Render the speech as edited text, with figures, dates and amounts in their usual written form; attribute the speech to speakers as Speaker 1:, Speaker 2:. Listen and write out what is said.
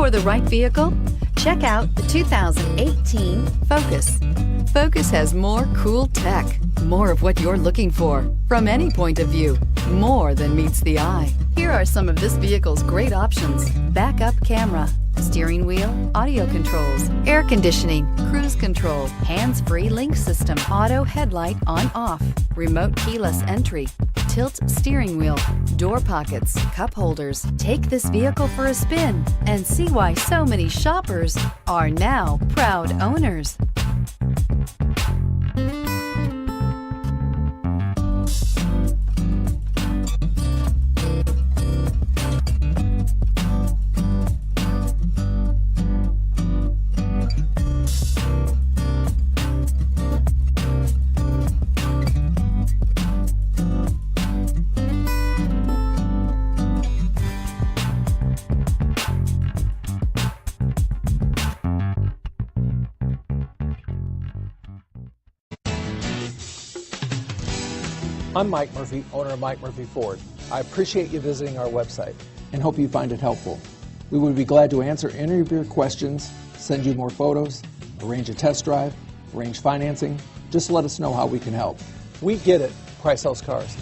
Speaker 1: for the right vehicle? Check out the 2018 Focus. Focus has more cool tech, more of what you're looking for, from any point of view, more than meets the eye. Here are some of this vehicle's great options: backup camera, steering wheel audio controls, air conditioning, cruise control, hands-free link system, auto headlight on/off, remote keyless entry, tilt steering wheel, door pockets, cup holders. Take this vehicle for a spin and see why so many shoppers are now proud owners.
Speaker 2: I'm Mike Murphy, owner of Mike Murphy Ford. I appreciate you visiting our website and hope you find it helpful. We would be glad to answer any of your questions, send you more photos, arrange a test drive, arrange financing. Just let us know how we can help. We get it. Price sells cars.